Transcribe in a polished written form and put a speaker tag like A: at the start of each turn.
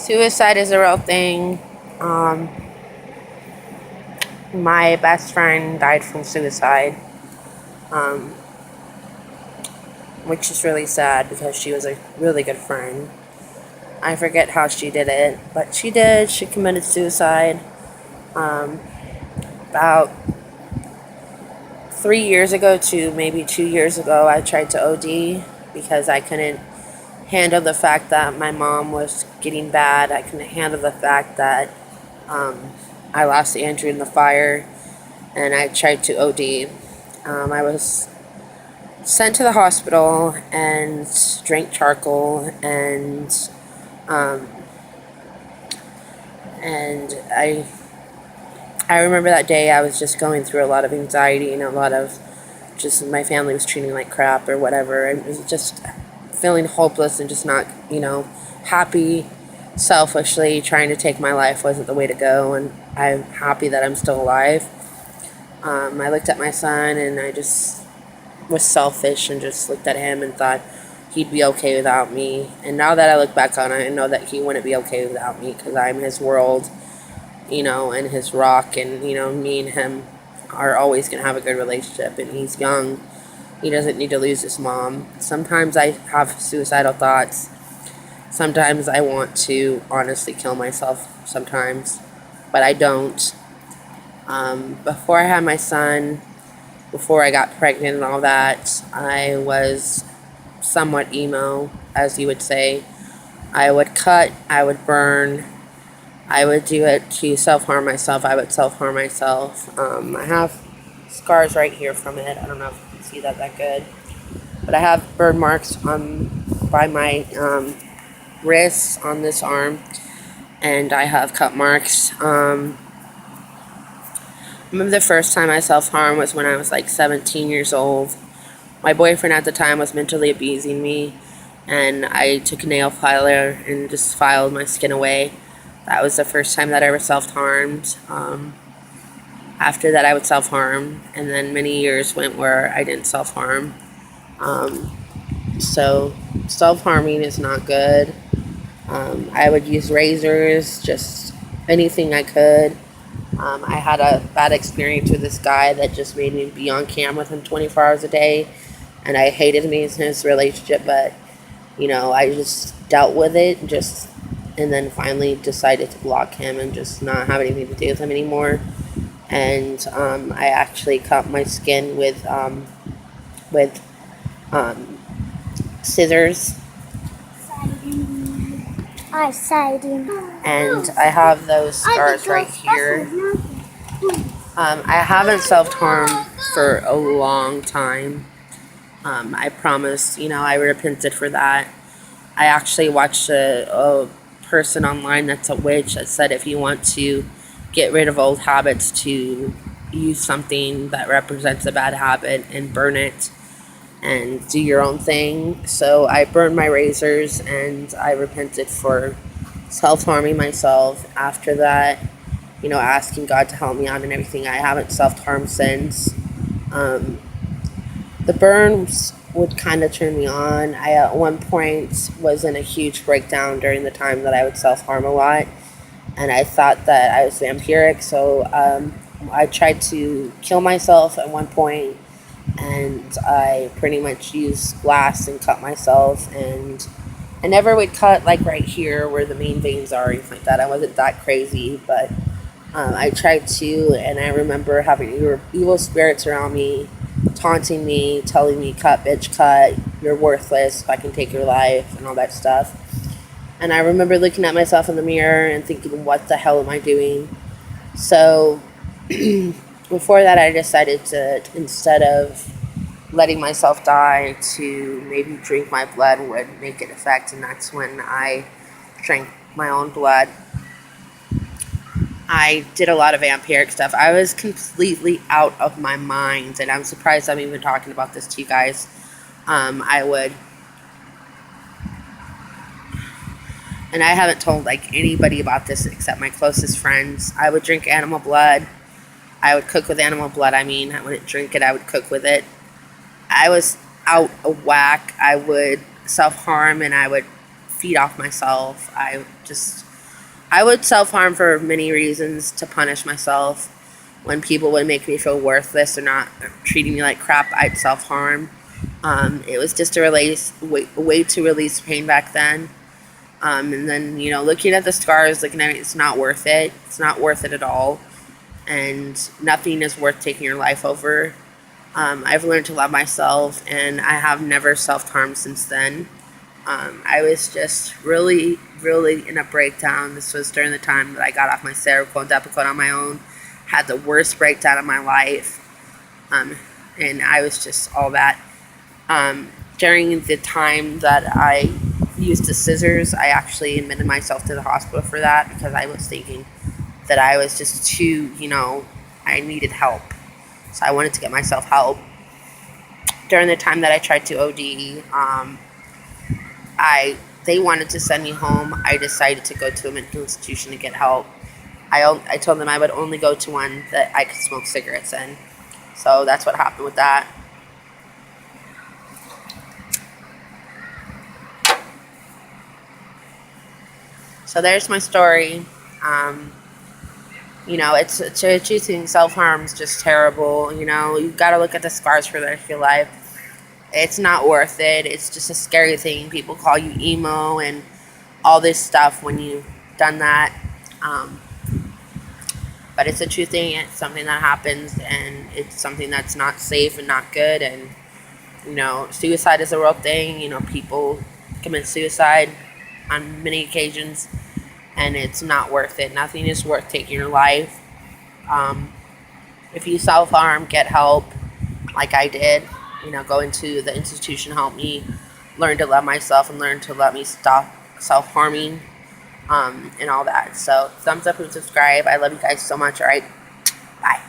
A: Suicide is a real thing. Um, my best friend died from suicide, um, which is really sad because she was a really good friend. I forget how she did it, but she did. She committed suicide. Um, about 3 years ago to maybe 2 years ago, I tried to OD because I couldn't handle the fact that my mom was getting bad. I couldn't handle the fact that um, I lost Andrew in the fire, and I tried to OD. I was sent to the hospital and drank charcoal, um, and I remember that day I was just going through a lot of anxiety and a lot of just my family was treating me like crap or whatever, and it was just feeling hopeless and just not, happy. Selfishly trying to take my life wasn't the way to go, and I'm happy that I'm still alive. I looked at my son and I just was selfish and just looked at him and thought he'd be okay without me. And now that I look back on it, I know that he wouldn't be okay without me because I'm his world, and his rock. And, me and him are always going to have a good relationship. And he's young. He doesn't need to lose his mom. Sometimes I have suicidal thoughts. Sometimes I want to honestly kill myself sometimes, but I don't. Before I had my son, before I got pregnant and all that, I was somewhat emo, as you would say. I would cut, I would burn, I would do it to self-harm myself. I would self-harm myself. I have scars right here from it. I don't know if you can see that good. But I have burn marks by my wrists on this arm, and I have cut marks. I remember the first time I self-harmed was when I was like 17 years old. My boyfriend at the time was mentally abusing me, and I took a nail filer and just filed my skin away. That was the first time that I ever self-harmed. After that, I would self-harm, and then many years went where I didn't self-harm. So self-harming is not good. I would use razors, just anything I could. I had a bad experience with this guy that just made me be on camera with him 24 hours a day, and I hated me in his relationship, but I just dealt with it, and then finally decided to block him and just not have anything to do with him anymore. And I actually cut my skin with scissors, and I have those scars right here. I haven't self-harmed for a long time. I promise, I repented for that. I actually watched a person online that's a witch that said if you want to get rid of old habits, to use something that represents a bad habit and burn it and do your own thing. So I burned my razors and I repented for self-harming myself. After that, asking God to help me out and everything, I haven't self-harmed since. The burns would kind of turn me on. I at one point was in a huge breakdown during the time that I would self-harm a lot, and I thought that I was vampiric, so I tried to kill myself at one point, and I pretty much used glass and cut myself, and I never would cut like right here where the main veins are or anything like that. I wasn't that crazy, but I tried to, and I remember having evil spirits around me, taunting me, telling me, cut, bitch, cut, you're worthless, if I can take your life, and all that stuff. And I remember looking at myself in the mirror and thinking, what the hell am I doing? So before that, I decided to, instead of letting myself die, to maybe drink my blood would make it effect, and that's when I drank my own blood. I did a lot of vampiric stuff. I was completely out of my mind, and I'm surprised I'm even talking about this to you guys. I would, and I haven't told like anybody about this except my closest friends. I would drink animal blood. I would cook with animal blood. I wouldn't drink it. I would cook with it. I was out of whack. I would self-harm and I would feed off myself. I just I would self-harm for many reasons, to punish myself. When people would make me feel worthless or not treating me like crap, I'd self-harm. It was just a way to release pain back then. And then, looking at the scars, looking at it, it's not worth it. It's not worth it at all. And nothing is worth taking your life over. I've learned to love myself, and I have never self-harmed since then. I was just really, really in a breakdown. This was during the time that I got off my Seroquel and Depakote on my own. Had the worst breakdown of my life. And I was just all that. During the time that I used the scissors, I actually admitted myself to the hospital for that, because I was thinking that I was just too, I needed help. So I wanted to get myself help. During the time that I tried to OD, they wanted to send me home. I decided to go to a mental institution to get help. I told them I would only go to one that I could smoke cigarettes in. So that's what happened with that. So there's my story. It's choosing self-harm is just terrible. You've got to look at the scars for the rest of your life. It's not worth it. It's just a scary thing. People call you emo and all this stuff when you've done that. But it's a true thing. It's something that happens, and it's something that's not safe and not good. And, suicide is a real thing. People commit suicide on many occasions, and it's not worth it. Nothing is worth taking your life. If you self-harm, get help, like I did. Go into the institution, help me learn to love myself and learn to let me stop self-harming, and all that. So thumbs up and subscribe. I love you guys so much. All right, bye.